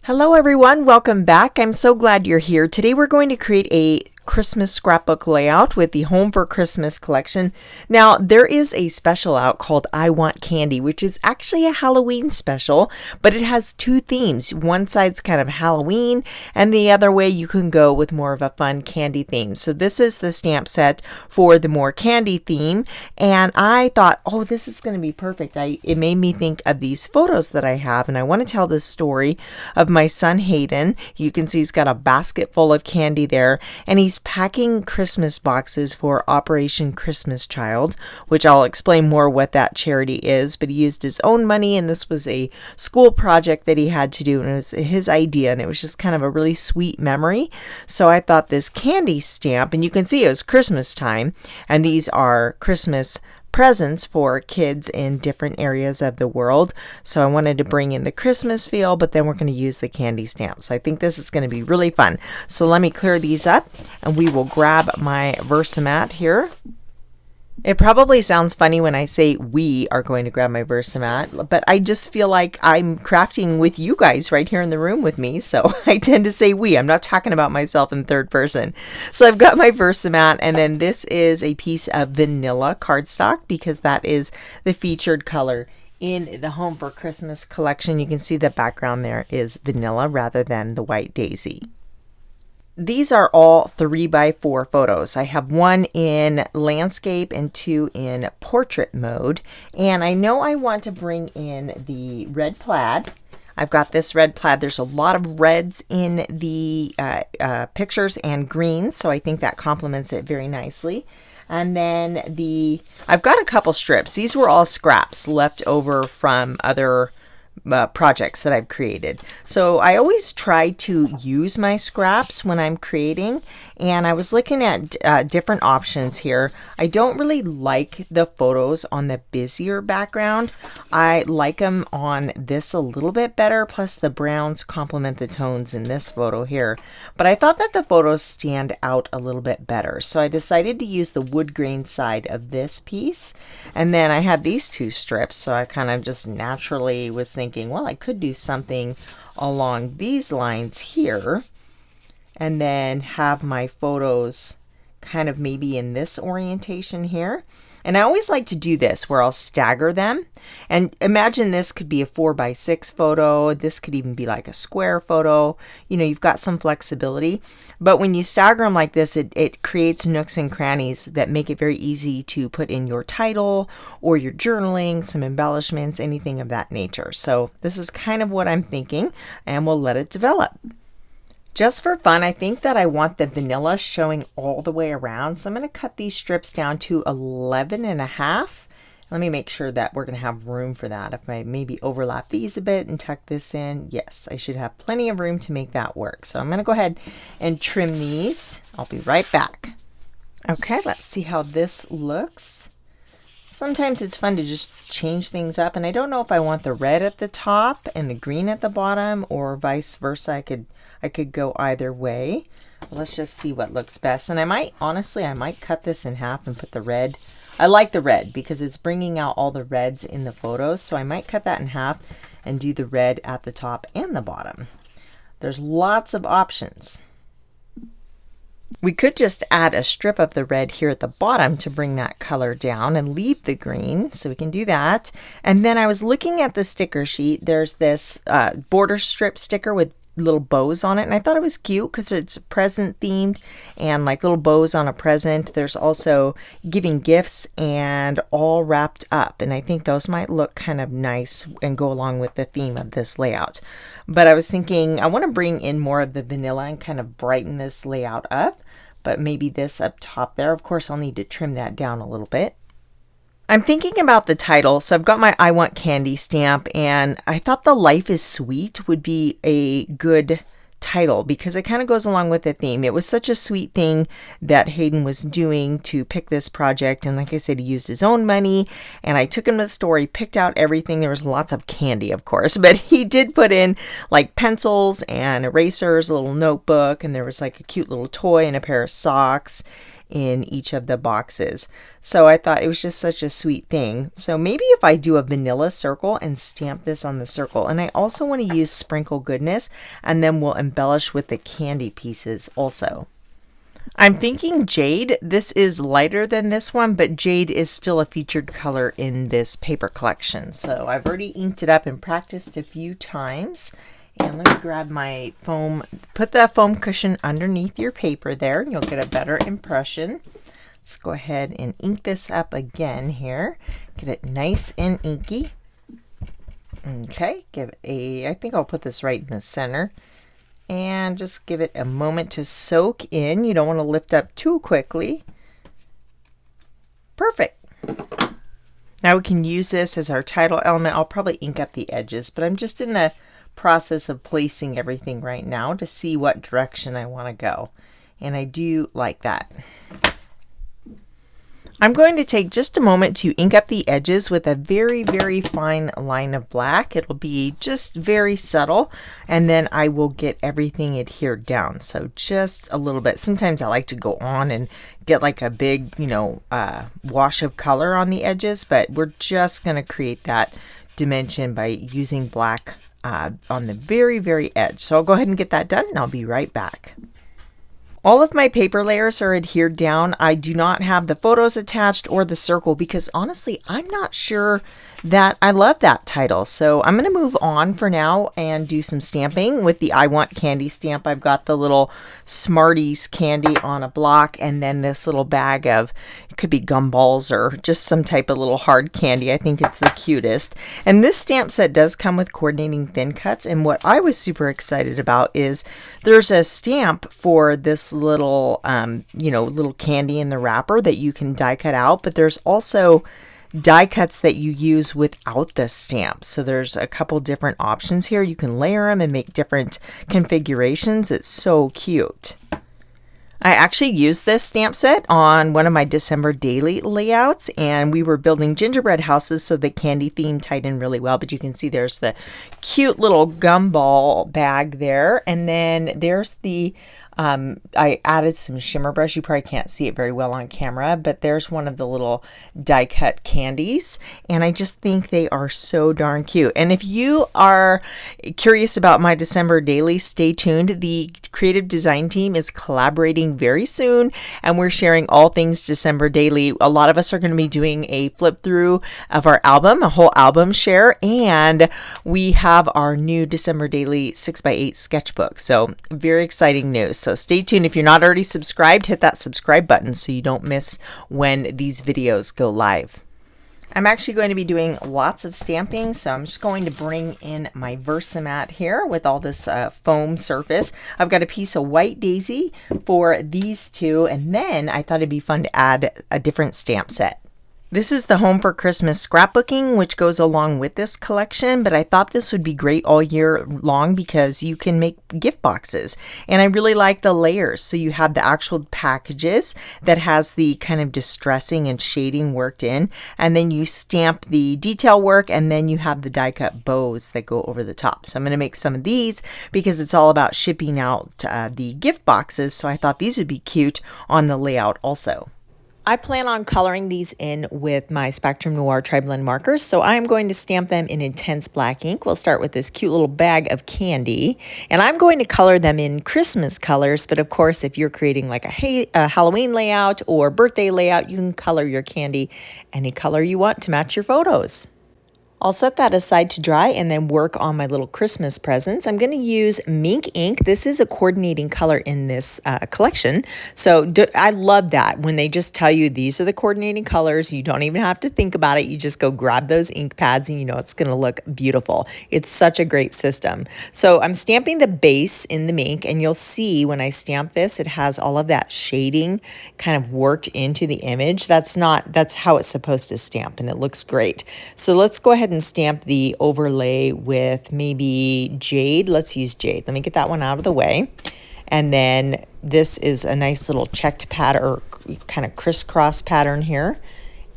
Hello everyone, welcome back. I'm so glad you're here. Today we're going to create a Christmas scrapbook layout with the Home for Christmas collection. Now there is a special out called I Want Candy, which is actually a Halloween special, but it has two themes. One side's kind of Halloween and the other way you can go with more of a fun candy theme. So this is the stamp set for the more candy theme, and I thought, oh, this is going to be perfect. It made me think of these photos that I have, and I want to tell this story of my son Hayden. You can see he's got a basket full of candy there, and he's packing Christmas boxes for Operation Christmas Child, which I'll explain more what that charity is, but he used his own money, and this was a school project that he had to do, and it was his idea, and it was just kind of a really sweet memory. So I thought this candy stamp, and you can see it was Christmas time, and these are Christmas presents for kids in different areas of the world. So I wanted to bring in the Christmas feel, but then we're going to use the candy stamp. So I think this is going to be really fun. So let me clear these up and we will grab my VersaMat here. It probably sounds funny when I say we are going to grab my VersaMat, but I just feel like I'm crafting with you guys right here in the room with me, so I tend to say we. I'm not talking about myself in third person. So I've got my VersaMat, and then this is a piece of vanilla cardstock because that is the featured color in the Home for Christmas collection. You can see the background there is vanilla rather than the white daisy. These are all 3x4 photos. I have one in landscape and two in portrait mode. And I know I want to bring in the red plaid. I've got this red plaid. There's a lot of reds in the pictures and greens, so I think that complements it very nicely. And then I've got a couple strips. These were all scraps left over from other projects that I've created. So I always try to use my scraps when I'm creating, and I was looking at different options here. I don't really like the photos on the busier background. I like them on this a little bit better, plus the browns complement the tones in this photo here. But I thought that the photos stand out a little bit better, so I decided to use the wood grain side of this piece. And then I had these two strips, so I kind of just naturally was thinking, well, I could do something along these lines here and then have my photos kind of maybe in this orientation here. And I always like to do this where I'll stagger them. And imagine this could be a 4x6 photo. This could even be like a square photo. You know, you've got some flexibility. But when you stagger them like this, it creates nooks and crannies that make it very easy to put in your title or your journaling, some embellishments, anything of that nature. So this is kind of what I'm thinking, and we'll let it develop. Just for fun, I think that I want the vanilla showing all the way around. So I'm going to cut these strips down to 11.5. Let me make sure that we're going to have room for that. If I maybe overlap these a bit and tuck this in, yes, I should have plenty of room to make that work. So I'm going to go ahead and trim these. I'll be right back. Okay, let's see how this looks. Sometimes it's fun to just change things up, and I don't know if I want the red at the top and the green at the bottom or vice versa. I could go either way. Let's just see what looks best. And I might cut this in half and put the red. I like the red because it's bringing out all the reds in the photos. So I might cut that in half and do the red at the top and the bottom. There's lots of options. We could just add a strip of the red here at the bottom to bring that color down and leave the green, so we can do that. And then I was looking at the sticker sheet. There's this border strip sticker with little bows on it, and I thought it was cute because it's present themed and like little bows on a present. There's also giving gifts and all wrapped up, and I think those might look kind of nice and go along with the theme of this layout. But I was thinking I want to bring in more of the vanilla and kind of brighten this layout up, but maybe this up top there. Of course, I'll need to trim that down a little bit. I'm thinking about the title, so I've got my I Want Candy stamp, and I thought the Life is Sweet would be a good title because it kind of goes along with the theme. It was such a sweet thing that Hayden was doing to pick this project, and like I said, he used his own money, and I took him to the store, he picked out everything. There was lots of candy, of course, but he did put in like pencils and erasers, a little notebook, and there was like a cute little toy and a pair of socks in each of the boxes. So I thought it was just such a sweet thing. So maybe if I do a vanilla circle and stamp this on the circle, and I also want to use Sprinkle Goodness, and then we'll embellish with the candy pieces also. I'm thinking jade. This is lighter than this one, but jade is still a featured color in this paper collection. So I've already inked it up and practiced a few times. And let me grab my foam, put the foam cushion underneath your paper there, and you'll get a better impression. Let's go ahead and ink this up again here. Get it nice and inky. Okay, give it a, I think I'll put this right in the center. And just give it a moment to soak in. You don't want to lift up too quickly. Perfect. Now we can use this as our title element. I'll probably ink up the edges, but I'm just in the process of placing everything right now to see what direction I want to go. And I do like that. I'm going to take just a moment to ink up the edges with a very, very fine line of black. It'll be just very subtle, and then I will get everything adhered down. So just a little bit. Sometimes I like to go on and get like a big, wash of color on the edges, but we're just going to create that dimension by using black on the very, very edge. So I'll go ahead and get that done, and I'll be right back. All of my paper layers are adhered down. I do not have the photos attached or the circle because honestly, I'm not sure that I love that title. So I'm going to move on for now and do some stamping with the I Want Candy stamp. I've got the little Smarties candy on a block, and then this little bag of, it could be gumballs or just some type of little hard candy. I think it's the cutest. And this stamp set does come with coordinating thin cuts. And what I was super excited about is there's a stamp for this little, little candy in the wrapper that you can die cut out, but there's also die cuts that you use without the stamp. So there's a couple different options here. You can layer them and make different configurations. It's so cute. I actually used this stamp set on one of my December daily layouts, and we were building gingerbread houses, so the candy theme tied in really well. But you can see there's the cute little gumball bag there, and then there's the I added some shimmer brush. You probably can't see it very well on camera, but there's one of the little die cut candies, and I just think they are so darn cute. And if you are curious about my December daily, stay tuned. The creative design team is collaborating very soon, and we're sharing all things December daily. A lot of us are going to be doing a flip through of our album, a whole album share, and we have our new December daily 6x8 sketchbook. So very exciting news. So stay tuned. If you're not already subscribed, hit that subscribe button so you don't miss when these videos go live. I'm actually going to be doing lots of stamping, so I'm just going to bring in my VersaMat here with all this foam surface. I've got a piece of white daisy for these two, and then I thought it'd be fun to add a different stamp set. This is the Home for Christmas Scrapbooking, which goes along with this collection, but I thought this would be great all year long because you can make gift boxes. And I really like the layers. So you have the actual packages that has the kind of distressing and shading worked in, and then you stamp the detail work, and then you have the die cut bows that go over the top. So I'm going to make some of these because it's all about shipping out the gift boxes. So I thought these would be cute on the layout also. I plan on coloring these in with my Spectrum Noir Tri-Blend markers, so I'm going to stamp them in intense black ink. We'll start with this cute little bag of candy, and I'm going to color them in Christmas colors, but of course, if you're creating like a Halloween layout or birthday layout, you can color your candy any color you want to match your photos. I'll set that aside to dry and then work on my little Christmas presents. I'm going to use mink ink. This is a coordinating color in this collection. So I love that when they just tell you these are the coordinating colors. You don't even have to think about it. You just go grab those ink pads and you know it's going to look beautiful. It's such a great system. So I'm stamping the base in the mink, and you'll see when I stamp this, it has all of that shading kind of worked into the image. That's how it's supposed to stamp, and it looks great. So let's go ahead and stamp the overlay with maybe jade. Let's use jade. Let me get that one out of the way. And then this is a nice little checked pattern or kind of crisscross pattern here.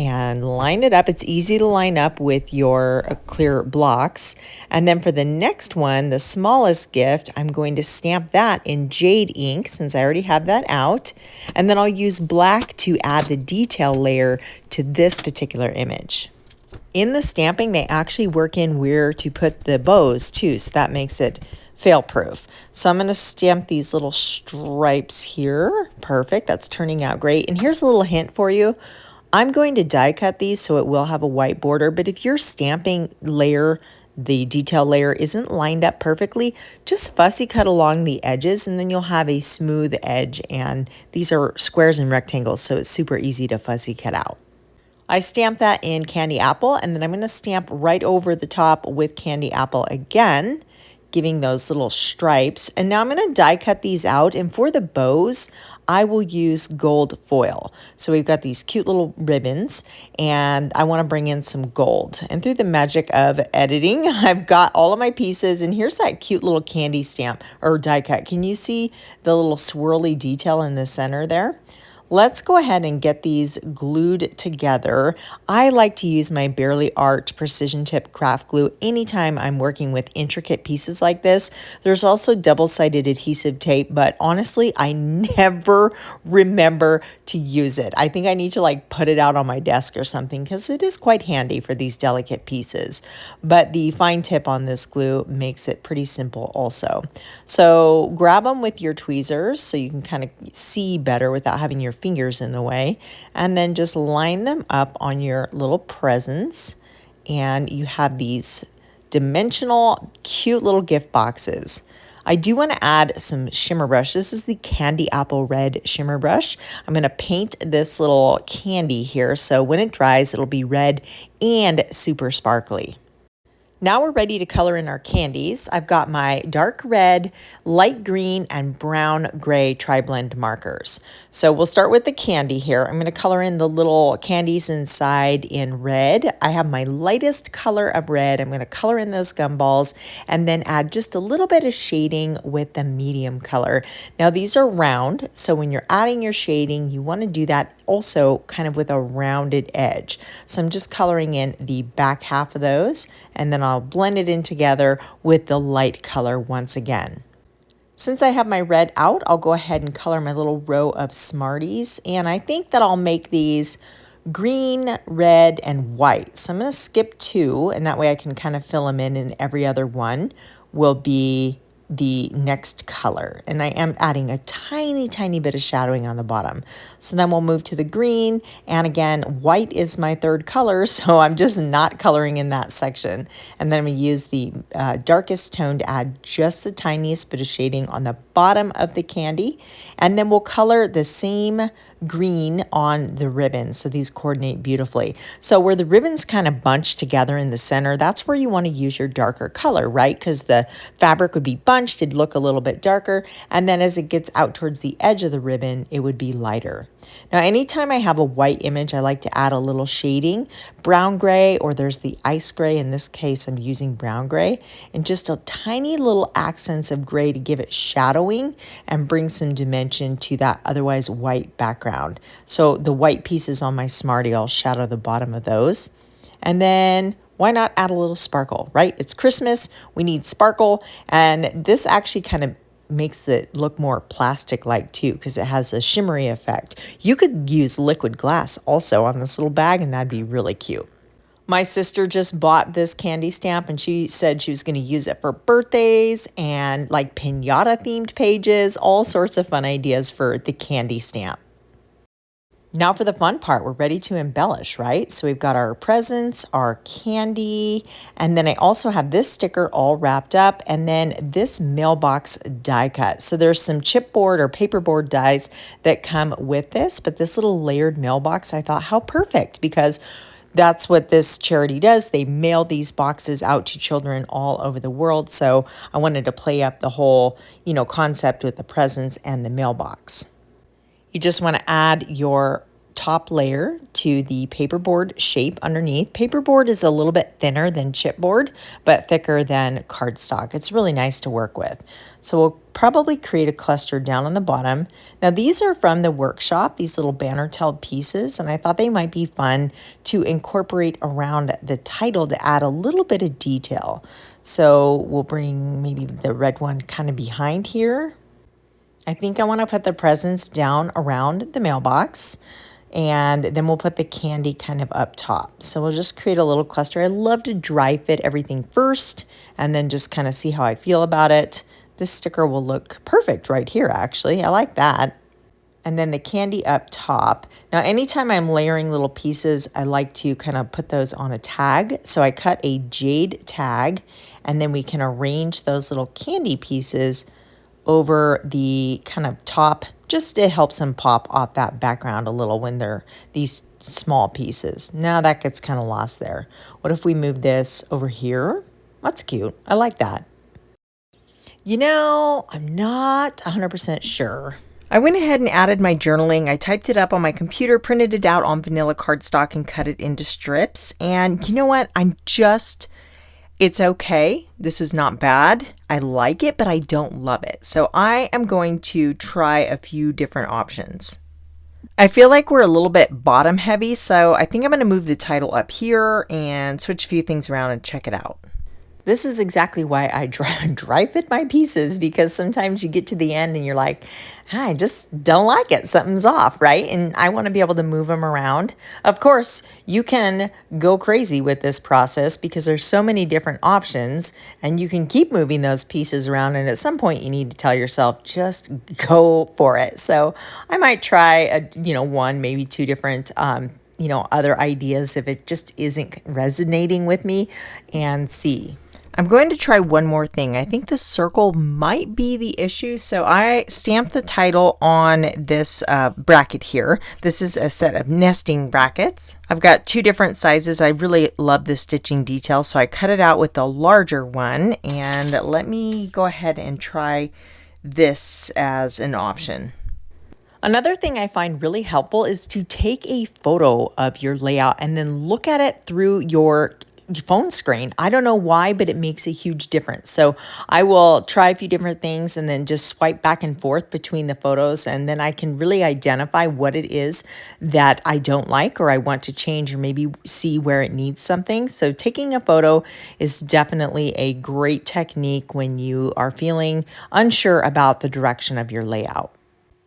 and line it up. It's easy to line up with your clear blocks. And then for the next one, the smallest gift, I'm going to stamp that in jade ink since I already have that out. And then I'll use black to add the detail layer to this particular image. In the stamping, they actually work in where to put the bows too, so that makes it fail-proof. So I'm going to stamp these little stripes here. Perfect, that's turning out great. And here's a little hint for you. I'm going to die cut these so it will have a white border, but if your stamping layer, the detail layer, isn't lined up perfectly, just fussy cut along the edges and then you'll have a smooth edge. And these are squares and rectangles, so it's super easy to fussy cut out. I stamped that in candy apple, and then I'm going to stamp right over the top with candy apple again, giving those little stripes. And now I'm going to die cut these out, and for the bows, I will use gold foil. So we've got these cute little ribbons, and I want to bring in some gold. And through the magic of editing, I've got all of my pieces, and here's that cute little candy stamp or die cut. Can you see the little swirly detail in the center there? Let's go ahead and get these glued together. I like to use my Barely Art Precision Tip craft glue anytime I'm working with intricate pieces like this. There's also double-sided adhesive tape, but honestly, I never remember to use it. I think I need to like put it out on my desk or something because it is quite handy for these delicate pieces. But the fine tip on this glue makes it pretty simple also. So grab them with your tweezers so you can kind of see better without having your fingers in the way, and then just line them up on your little presents, and you have these dimensional cute little gift boxes. I do want to add some shimmer brush. This is the Candy Apple Red shimmer brush. I'm going to paint this little candy here so when it dries it'll be red and super sparkly. Now we're ready to color in our candies. I've got my dark red, light green, and brown gray tri-blend markers. So we'll start with the candy here. I'm going to color in the little candies inside in red. I have my lightest color of red. I'm going to color in those gumballs and then add just a little bit of shading with the medium color. Now these are round, so when you're adding your shading, you want to do that also kind of with a rounded edge. So I'm just coloring in the back half of those, and then I'll blend it in together with the light color once again. Since I have my red out, I'll go ahead and color my little row of Smarties, and I think that I'll make these green, red, and white. So I'm going to skip 2, and that way I can kind of fill them in, and every other one will be the next color. And I am adding a tiny bit of shadowing on the bottom. So then we'll move to the green, and again, white is my third color, so I'm just not coloring in that section. And then I'm going to use the darkest tone to add just the tiniest bit of shading on the bottom of the candy, and then we'll color the same green on the ribbons, so these coordinate beautifully. So where the ribbons kind of bunch together in the center, that's where you want to use your darker color, right? Because the fabric would be bunched, it'd look a little bit darker, and then as it gets out towards the edge of the ribbon, it would be lighter. Now anytime I have a white image, I like to add a little shading, brown gray, or there's the ice gray. In this case, I'm using brown gray, and just a tiny little accents of gray to give it shadowing and bring some dimension to that otherwise white background. So the white pieces on my Smartie, I'll shadow the bottom of those. And then why not add a little sparkle, right? It's Christmas, we need sparkle, and this actually kind of makes it look more plastic-like too because it has a shimmery effect. You could use liquid glass also on this little bag, and that'd be really cute. My sister just bought this candy stamp, and she said she was going to use it for birthdays and like piñata themed pages, all sorts of fun ideas for the candy stamp. Now for the fun part, we're ready to embellish, right? So we've got our presents, our candy, and then I also have this sticker all wrapped up, and then this mailbox die cut. So there's some chipboard or paperboard dies that come with this, but this little layered mailbox, I thought how perfect, because that's what this charity does. They mail these boxes out to children all over the world. So I wanted to play up the whole, concept with the presents and the mailbox. You just want to add your top layer to the paperboard shape underneath. Paperboard is a little bit thinner than chipboard, but thicker than cardstock. It's really nice to work with. So we'll probably create a cluster down on the bottom. Now these are from the workshop, these little banner tailed pieces, and I thought they might be fun to incorporate around the title to add a little bit of detail. So we'll bring maybe the red one kind of behind here. I think I want to put the presents down around the mailbox, and then we'll put the candy kind of up top. So we'll just create a little cluster. I love to dry fit everything first and then just kind of see how I feel about it. This sticker will look perfect right here, actually. I like that. And then the candy up top. Now, anytime I'm layering little pieces, I like to kind of put those on a tag. So I cut a jade tag, and then we can arrange those little candy pieces over the kind of top. Just it helps them pop off that background a little when they're these small pieces. Now that gets kind of lost there. What if we move this over here? That's cute. I like that. You know, I'm not 100% sure. I went ahead and added my journaling. I typed it up on my computer, printed it out on vanilla cardstock, and cut it into strips. And you know what? It's okay. This is not bad. I like it, but I don't love it. So I am going to try a few different options. I feel like we're a little bit bottom heavy, so I think I'm going to move the title up here and switch a few things around and check it out. This is exactly why I dry fit my pieces, because sometimes you get to the end and you're like, I just don't like it. Something's off, right? And I want to be able to move them around. Of course, you can go crazy with this process because there's so many different options, and you can keep moving those pieces around. And at some point you need to tell yourself, just go for it. So I might try one, maybe two different other ideas if it just isn't resonating with me, and see. I'm going to try one more thing. I think the circle might be the issue. So I stamped the title on this bracket here. This is a set of nesting brackets. I've got two different sizes. I really love the stitching detail, so I cut it out with the larger one. And let me go ahead and try this as an option. Another thing I find really helpful is to take a photo of your layout and then look at it through your phone screen. I don't know why, but it makes a huge difference. So I will try a few different things and then just swipe back and forth between the photos, and then I can really identify what it is that I don't like or I want to change, or maybe see where it needs something. So taking a photo is definitely a great technique when you are feeling unsure about the direction of your layout.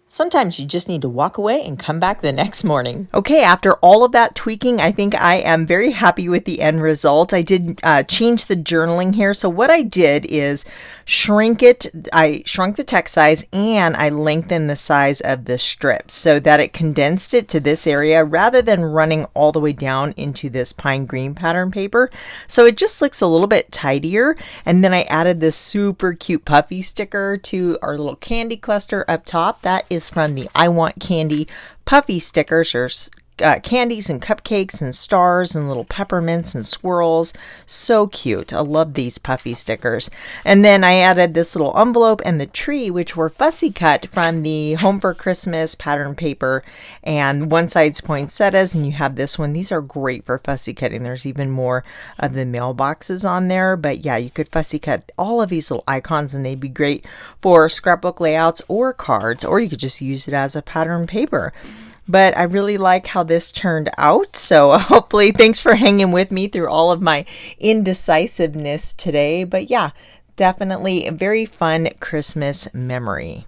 Sometimes you just need to walk away and come back the next morning. Okay, after all of that tweaking, I think I am very happy with the end result. I did change the journaling here. So what I did is shrink it. I shrunk the text size and I lengthened the size of the strips so that it condensed it to this area rather than running all the way down into this pine green pattern paper. So it just looks a little bit tidier. And then I added this super cute puffy sticker to our little candy cluster up top. That is from the I Want Candy puffy stickers. There's candies and cupcakes and stars and little peppermints and swirls. So cute. I love these puffy stickers. And then I added this little envelope and the tree, which were fussy cut from the Home for Christmas pattern paper. And one side's poinsettias, and you have this one. These are great for fussy cutting. There's even more of the mailboxes on there. But yeah, you could fussy cut all of these little icons, and they'd be great for scrapbook layouts or cards, or you could just use it as a pattern paper. But I really like how this turned out. So hopefully, thanks for hanging with me through all of my indecisiveness today. But yeah, definitely a very fun Christmas memory.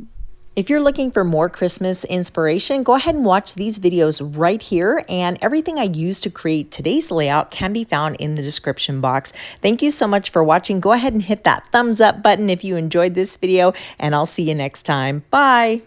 If you're looking for more Christmas inspiration, go ahead and watch these videos right here. And everything I used to create today's layout can be found in the description box. Thank you so much for watching. Go ahead and hit that thumbs up button if you enjoyed this video, and I'll see you next time. Bye.